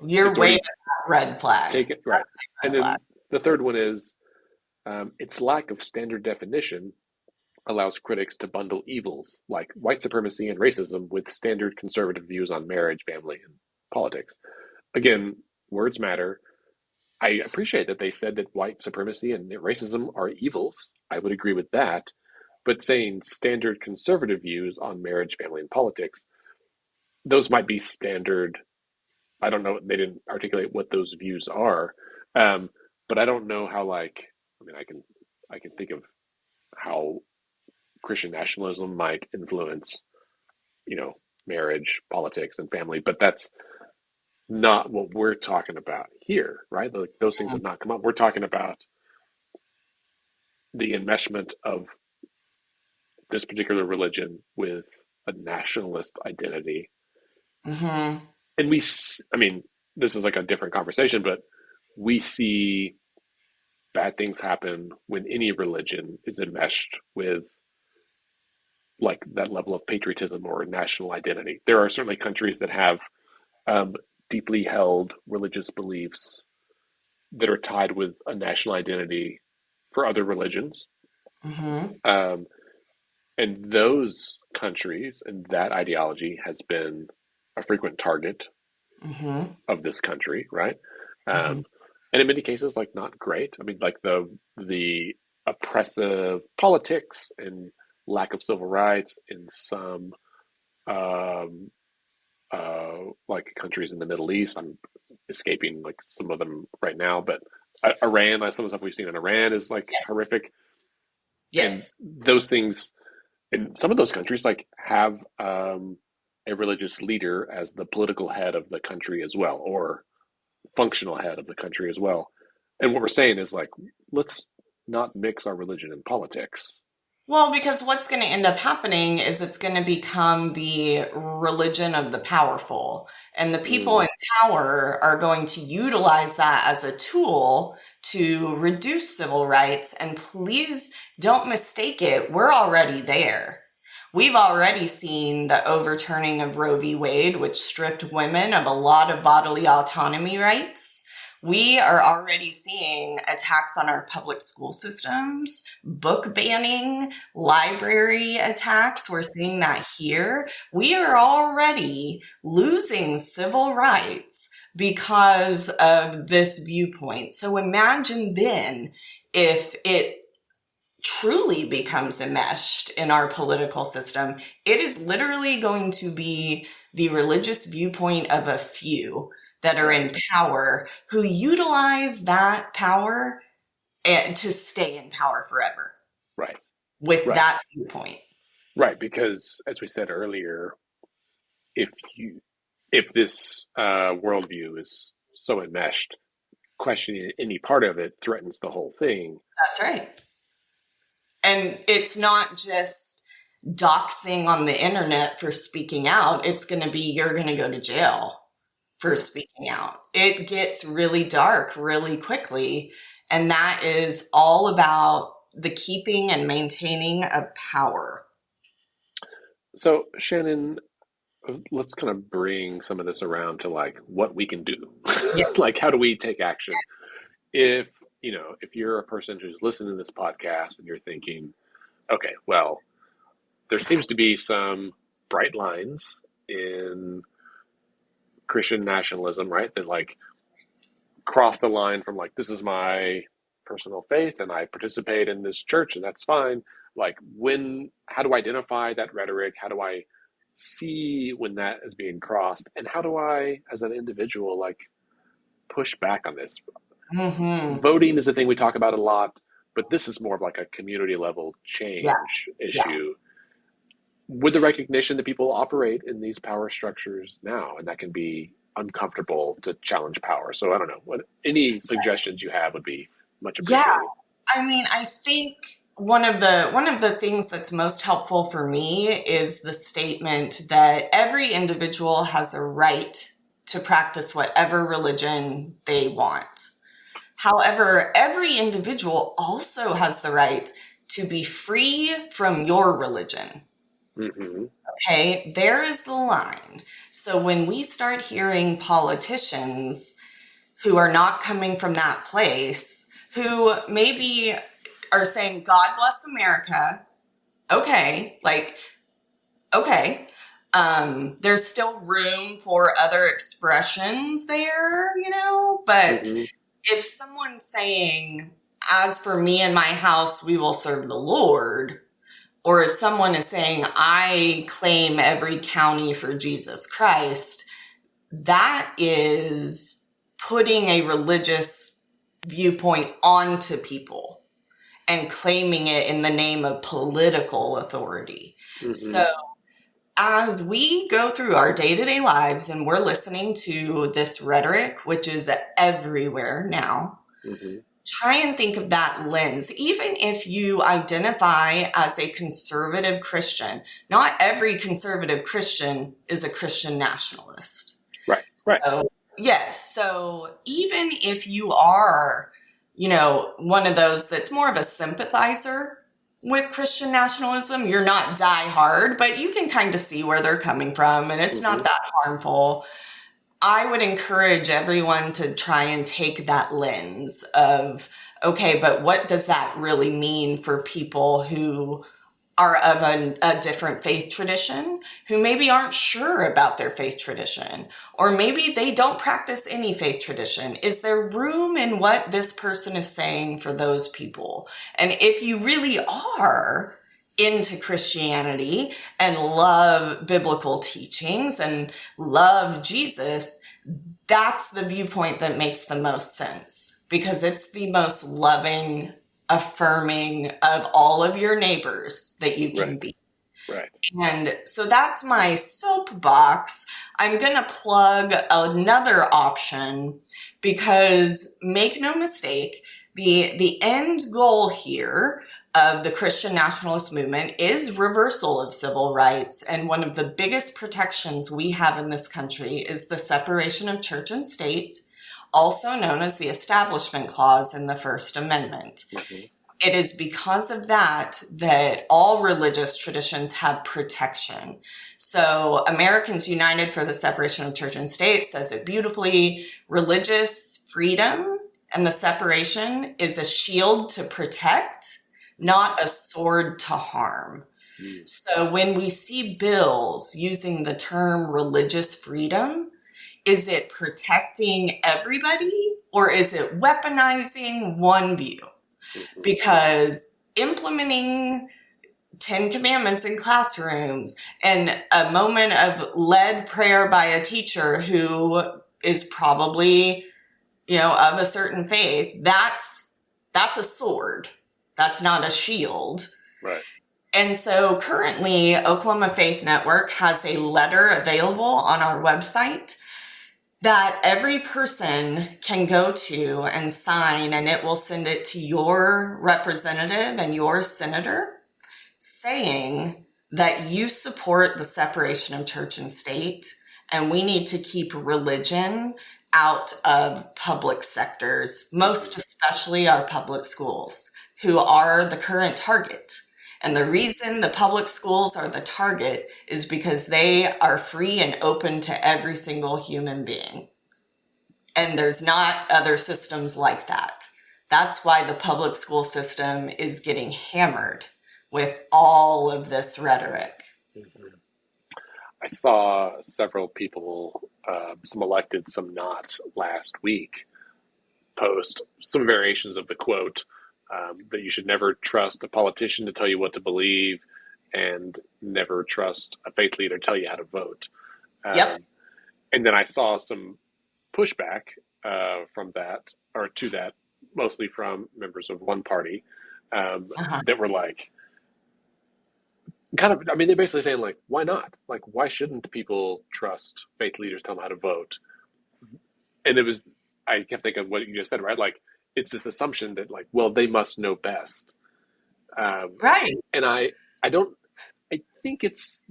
S2: You're
S1: it's
S2: way
S1: already
S2: red flag.
S1: taken, right. And
S2: Red flag.
S1: then the third one is its lack of standard definition allows critics to bundle evils like white supremacy and racism with standard conservative views on marriage, family, and politics. Again, words matter. I appreciate that they said that white supremacy and racism are evils. I would agree with that. But saying standard conservative views on marriage, family, and politics, those might be standard. I don't know. They didn't articulate what those views are. Um, but I don't know how, like, I mean, I can think of how Christian nationalism might influence, you know, marriage, politics, and family, but that's not what we're talking about here, right? Like, those things have not come up. We're talking about the enmeshment of this particular religion with a nationalist identity.
S2: Mm-hmm.
S1: And I mean, this is like a different conversation, but we see bad things happen when any religion is enmeshed with like that level of patriotism or national identity. There are certainly countries that have um, deeply held religious beliefs that are tied with a national identity for other religions.
S2: Mm-hmm.
S1: Um, and those countries and that ideology has been a frequent target
S2: Mm-hmm.
S1: of this country, right?
S2: Mm-hmm.
S1: Um, and in many cases, like, not great. I mean, like the oppressive politics and lack of civil rights in some um, like countries in the Middle East. I'm escaping like some of them right now, but Iran, like some of the stuff we've seen in Iran is like
S2: Yes.
S1: horrific, and
S2: Yes.
S1: those things in some of those countries like have a religious leader as the political head of the country as well, or functional head of the country as well. And what we're saying is like, let's not mix our religion and politics.
S2: Well, because what's going to end up happening is it's going to become the religion of the powerful. And the people
S1: Mm,
S2: in power are going to utilize that as a tool to reduce civil rights. And please don't mistake it, we're already there. We've already seen the overturning of Roe v. Wade, which stripped women of a lot of bodily autonomy rights. We are already seeing attacks on our public school systems, book banning, library attacks. We're seeing that here. We are already losing civil rights because of this viewpoint. So imagine then if it truly becomes enmeshed in our political system, it is literally going to be the religious viewpoint of a few that are
S1: right,
S2: in power who utilize that power and to stay in power forever
S1: right,
S2: with
S1: right,
S2: that viewpoint.
S1: right. Because as we said earlier, if you if this worldview is so enmeshed, questioning any part of it threatens the whole thing.
S2: That's right. And it's not just doxing on the internet for speaking out. It's going to be you're going to go to jail for
S1: Hmm.
S2: speaking out. It gets really dark really quickly. And that is all about the keeping and maintaining of power.
S1: So, Shannon, let's kind of bring some of this around to like what we can do.
S2: Yeah.
S1: Like, how do we take action? If, if you're a person who's listening to this podcast and you're thinking, okay, well, there seems to be some bright lines in Christian nationalism, right? That like cross the line from like, this is my personal faith and I participate in this church and that's fine. Like, how do I identify that rhetoric? How do I see when that is being crossed? And how do I, as an individual, like push back on this?
S2: Hmm.
S1: Voting is a thing we talk about a lot, but this is more of like a community level
S2: Yeah.
S1: change
S2: Yeah.
S1: issue with the recognition that people operate in these power structures now, and that can be uncomfortable to challenge power. So I don't know what any suggestions you have would be much
S2: Yeah.
S1: appreciated.
S2: I mean, I think one of the things that's most helpful for me is the statement that every individual has a right to practice whatever religion they want. However, every individual also has the right to be free from your religion.
S1: Hmm.
S2: Okay, there is the line. So when we start hearing politicians who are not coming from that place, who maybe are saying, God bless America, okay, like, okay. There's still room for other expressions there, but
S1: Hmm.
S2: if someone's saying, as for me and my house, we will serve the Lord, or if someone is saying, I claim every county for Jesus Christ, that is putting a religious viewpoint onto people and claiming it in the name of political authority.
S1: Hmm.
S2: So as we go through our day-to-day lives and we're listening to this rhetoric, which is everywhere now,
S1: Hmm.
S2: try and think of that lens. Even if you identify as a conservative Christian, not every conservative Christian is a Christian nationalist.
S1: Right. Right.
S2: So, yes. So even if you are, one of those that's more of a sympathizer with Christian nationalism, you're not die hard, but you can kind of see where they're coming from and it's not
S1: Hmm.
S2: that harmful. I would encourage everyone to try and take that lens of, okay, but what does that really mean for people who are of a different faith tradition, who maybe aren't sure about their faith tradition, or maybe they don't practice any faith tradition? Is there room in what this person is saying for those people? And if you really are into Christianity and love biblical teachings and love Jesus, that's the viewpoint that makes the most sense because it's the most loving, affirming of all of your neighbors that you
S1: Right.
S2: can be.
S1: Right.
S2: And so that's my soapbox. I'm going to plug another option because make no mistake, the end goal here of the Christian nationalist movement is reversal of civil rights. And one of the biggest protections we have in this country is the separation of church and state, also known as the Establishment Clause in the First Amendment.
S1: Hmm.
S2: It is because of that that all religious traditions have protection. So Americans United for the Separation of Church and State says it beautifully. Religious freedom and the separation is a shield to protect, not a sword to harm.
S1: Mm.
S2: So when we see bills using the term religious freedom, is it protecting everybody or is it weaponizing one view?
S1: Hmm.
S2: Because implementing 10 commandments in classrooms and a moment of led prayer by a teacher who is probably, of a certain faith, that's a sword. That's not a shield.
S1: Right.
S2: And so currently Oklahoma Faith Network has a letter available on our website that every person can go to and sign, and it will send it to your representative and your senator saying that you support the separation of church and state, and we need to keep religion out of public sectors, most especially our public schools, who are the current target. And the reason the public schools are the target is because they are free and open to every single human being. And there's not other systems like that. That's why the public school system is getting hammered with all of this rhetoric.
S1: Mhm. I saw several people, some elected, some not, last week, post some variations of the quote that you should never trust a politician to tell you what to believe and never trust a faith leader to tell you how to vote.
S2: Yep.
S1: Um, and then I saw some pushback from that, or to that, mostly from members of one party
S2: Uh-huh.
S1: that were like, kind of, I mean, they're basically saying, like, why not? Like, why shouldn't people trust faith leaders tell them how to vote? And it was, I kept thinking of what you just said, right? Like, it's this assumption that, like, well, they must know best. Um,
S2: Right.
S1: and I don't, I think it's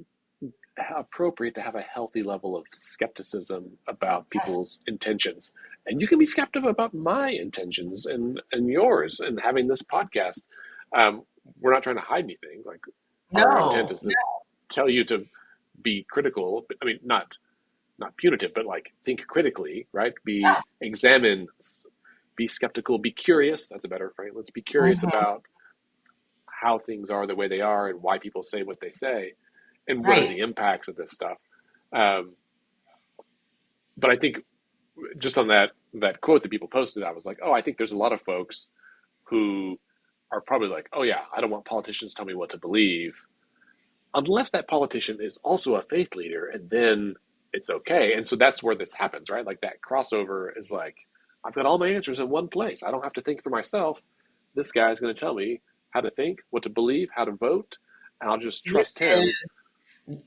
S1: appropriate to have a healthy level of skepticism about
S2: Yes.
S1: people's intentions. And you can be skeptical about my intentions and yours and having this podcast. Um, we're not trying to hide anything. Like, our intent
S2: No.
S1: is to tell you to be critical. I mean, not punitive, but like think critically, right?
S2: Yeah.
S1: Examine, be skeptical, be curious. That's a better phrase. Let's be curious
S2: Mhm.
S1: about how things are the way they are and why people say what they say and what are
S2: Right.
S1: the impacts of this stuff. Um, but I think just on that quote that people posted, I was like, oh, I think there's a lot of folks who are probably like, oh yeah, I don't want politicians to tell me what to believe, unless that politician is also a faith leader, and then it's okay. And so that's where this happens, right? Like that crossover is like, I've got all my answers in one place. I don't have to think for myself. This guy's going to tell me how to think, what to believe, how to vote, and I'll just
S2: Which
S1: trust
S2: is
S1: him.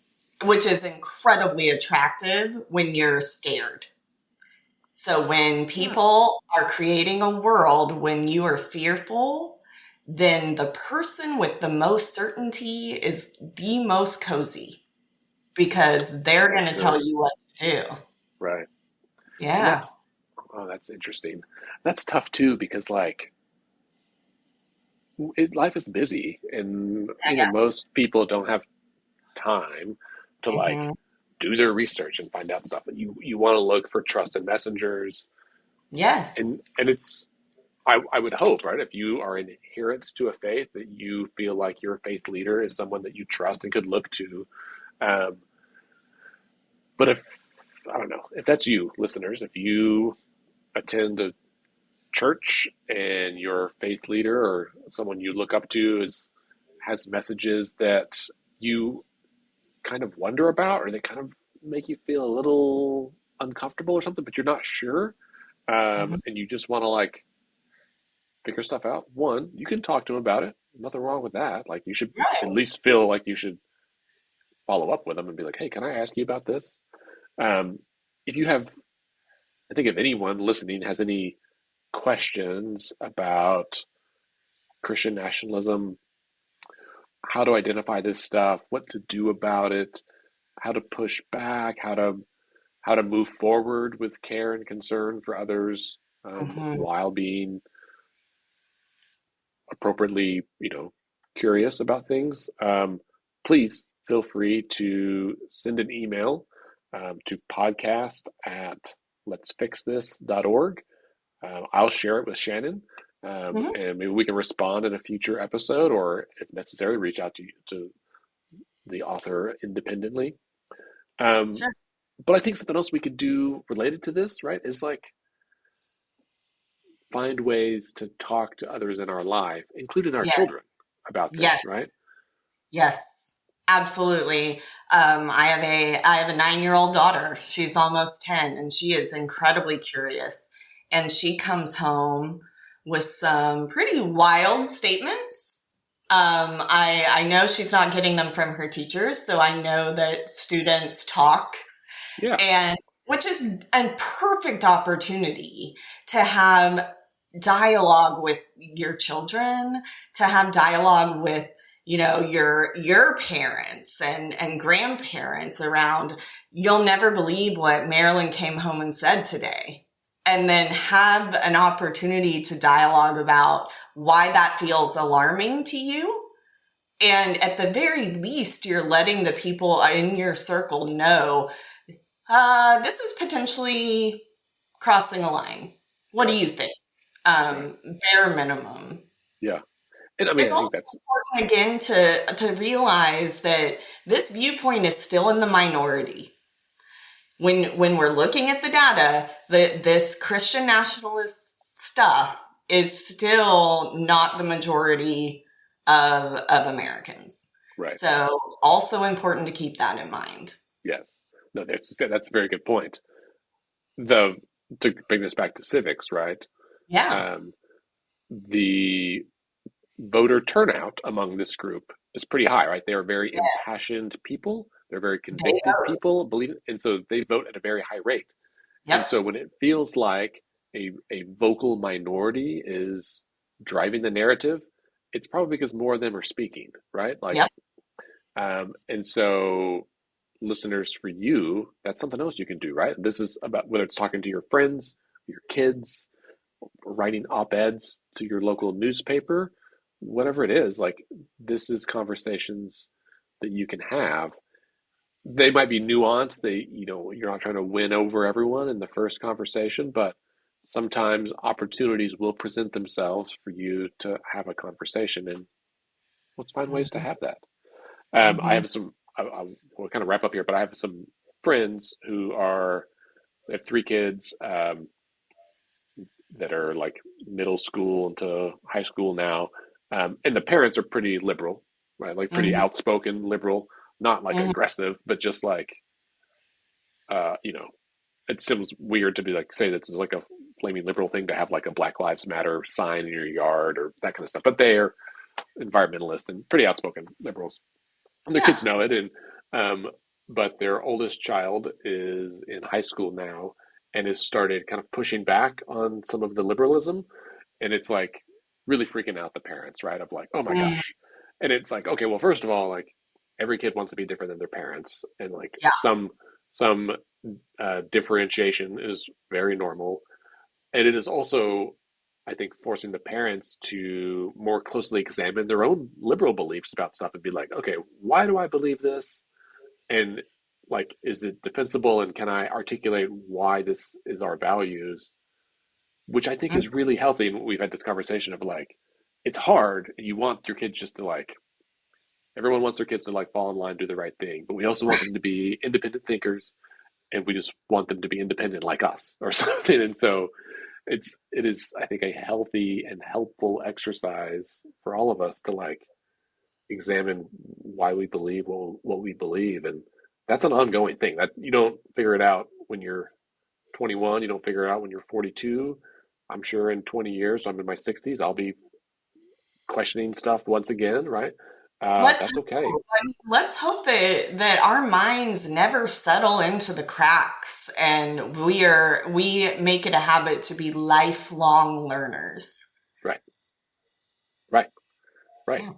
S2: which is incredibly attractive when you're scared. So when
S1: Yeah,
S2: people are creating a world when you are fearful, then the person with the most certainty is the most cozy because they're
S1: for
S2: going to tell
S1: sure.
S2: you what to do.
S1: Right. And
S2: Yeah.
S1: that's interesting. That's tough too, because like life is busy and,
S2: Yeah.
S1: most people don't have time to like
S2: Hmm.
S1: do their research and find out stuff. And you want to look for trusted messengers,
S2: Yes.
S1: and it's, I would hope, right, if you are an adherent to a faith, that you feel like your faith leader is someone that you trust and could look to. Um, but if, I don't know, if that's you, listeners, if you attend a church and your faith leader or someone you look up to has messages that you kind of wonder about, or they kind of make you feel a little uncomfortable or something, but you're not sure,
S2: Hmm.
S1: and you just want to like figure stuff out. One, you can talk to them about it. Nothing wrong with that. Like, you should at
S2: Right.
S1: least feel like you should follow up with them and be like, "Hey, can I ask you about this?" Um, if you have, I think if anyone listening has any questions about Christian nationalism, how to identify this stuff, what to do about it, how to push back, how to move forward with care and concern for others,
S2: Hmm.
S1: while being appropriately, curious about things, please feel free to send an email to podcast at letsfixthis.org. I'll share it with Shannon,
S2: Hmm.
S1: and maybe we can respond in a future episode, or if necessary, reach out to the author independently. Um,
S2: Sure.
S1: but I think something else we could do related to this, right, is like find ways to talk to others in our life, including our
S2: Yes.
S1: children, about this,
S2: Yes.
S1: right?
S2: Yes, absolutely. I have a 9-year-old daughter. She's almost 10 and she is incredibly curious. And she comes home with some pretty wild statements. I know she's not getting them from her teachers, so I know that students talk.
S1: Yeah.
S2: which is a perfect opportunity to have dialogue with your children, to have dialogue with, your parents and grandparents around, you'll never believe what Marilyn came home and said today. And then have an opportunity to dialogue about why that feels alarming to you. And at the very least, you're letting the people in your circle know, this is potentially crossing a line. What do
S1: Right.
S2: you think?
S1: Right.
S2: Bare minimum.
S1: Yeah. And I mean,
S2: It's
S1: I think
S2: also
S1: that's
S2: important again to realize that this viewpoint is still in the minority. When we're looking at the data, this Christian nationalist stuff is still not the majority of Americans.
S1: right.
S2: So also important to keep that in mind.
S1: Yes. No, that's a very good point. The To bring this back to civics, right?
S2: Yeah.
S1: Um, the voter turnout among this group is pretty high, right? They are very
S2: Yeah.
S1: impassioned people. They're very
S2: They
S1: convicted
S2: vote.
S1: people, and so they vote at a very high rate. And
S2: Yep.
S1: so when it feels like a vocal minority is driving the narrative, it's probably because more of them are speaking, right?
S2: Yep.
S1: And so listeners, for you, that's something else you can do, right? This is about whether it's talking to your friends, your kids, writing op-eds to your local newspaper, whatever it is, like this is conversations that you can have. They might be nuanced. You're not trying to win over everyone in the first conversation, but sometimes opportunities will present themselves for you to have a conversation, and let's find ways to
S2: Mhm.
S1: have that. I
S2: Mhm.
S1: have some. We'll kind of wrap up here, but I have some friends they have three kids that are like middle school into high school now, and the parents are pretty liberal, right? Like pretty
S2: Mhm.
S1: outspoken liberal, not like
S2: Mhm.
S1: aggressive, but just like you know, it seems weird to be like say this is like a flaming liberal thing to have like a Black Lives Matter sign in your yard or that kind of stuff. But they're environmentalists and pretty outspoken liberals. And their
S2: Yeah.
S1: kids know it, and but their oldest child is in high school now and has started kind of pushing back on some of the liberalism, and it's like really freaking out the parents, right? Of like, oh my
S2: Mm.
S1: gosh, and it's like, okay, well, first of all, like every kid wants to be different than their parents, and like
S2: Yeah.
S1: some differentiation is very normal, and it is also, I think, forcing the parents to more closely examine their own liberal beliefs about stuff and be like, okay, why do I believe this? And like, is it defensible? And can I articulate why this is our values? Which I think
S2: Mm.
S1: is really healthy. And we've had this conversation of like, it's hard. You want your kids just to like, everyone wants their kids to like fall in line, do the right thing, but we also want them to be independent thinkers, and we just want them to be independent like us or something. And so it is, I think, a healthy and helpful exercise for all of us to like examine why we believe what we believe, and that's an ongoing thing that you don't figure it out when you're 21. You don't figure it out when you're 42. I'm sure in 20 years, I'm in my 60s, I'll be questioning stuff once again, right?
S2: Let's
S1: That's okay.
S2: hope. I mean, let's hope that our minds never settle into the cracks, and we make it a habit to be lifelong learners.
S1: Right, right, right.
S2: Yeah.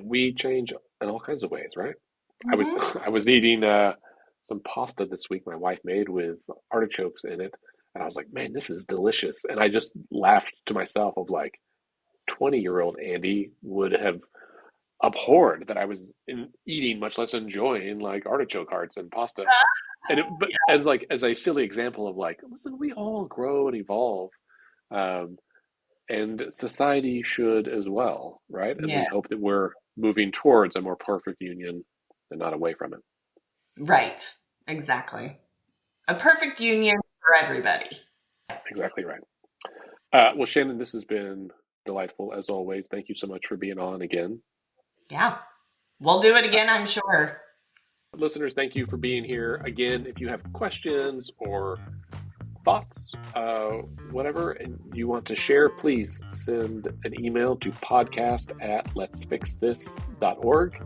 S1: We change in all kinds of ways, right? I was
S2: Hmm.
S1: I was eating some pasta this week my wife made with artichokes in it, and I was like, man, this is delicious. And I just laughed to myself of like 20-year-old Andy would have abhorred that I was eating, much less enjoying like artichoke hearts and pasta. But as like as a silly example of like, listen, we all grow and evolve, um, and society should as well, right? And we
S2: Yeah.
S1: hope that we're moving towards a more perfect union and not away from it.
S2: Right. Exactly. A perfect union for everybody.
S1: Exactly right. Well, Shannon, this has been delightful as always. Thank you so much for being on again.
S2: Yeah. We'll do it again, I'm sure.
S1: Listeners, thank you for being here again. If you have questions or thoughts, whatever, and you want to share, please send an email to podcast@letsfixthis.org.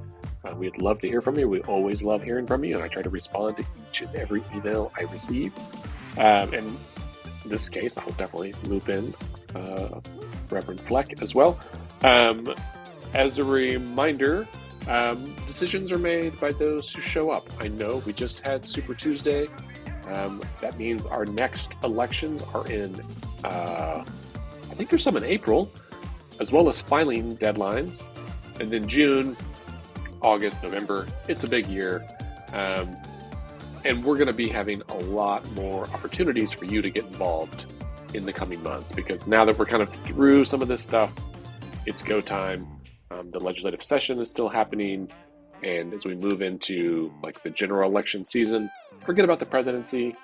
S1: We'd love to hear from you. We always love hearing from you, and I try to respond to each and every email I receive. And in this case, I'll definitely loop in Reverend Fleck as well. As a reminder, decisions are made by those who show up. I know we just had Super Tuesday. That means our next elections are in, I think there's some in April, as well as filing deadlines. And then June, August, November, it's a big year. And we're going to be having a lot more opportunities for you to get involved in the coming months, because now that we're kind of through some of this stuff, it's go time. The legislative session is still happening. And as we move into like the general election season, forget about the presidency.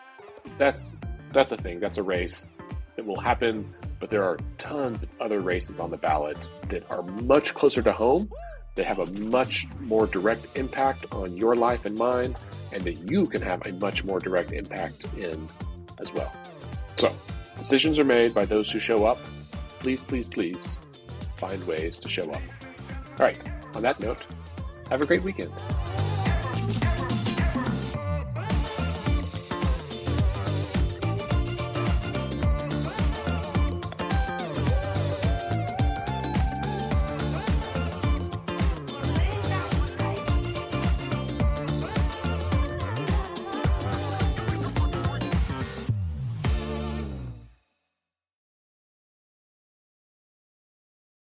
S1: That's a thing. That's a race that will happen. But there are tons of other races on the ballot that are much closer to home, that have a much more direct impact on your life and mine, and that you can have a much more direct impact in as well. So, decisions are made by those who show up. Please, please, please find ways to show up. All right, on that note, have a great weekend.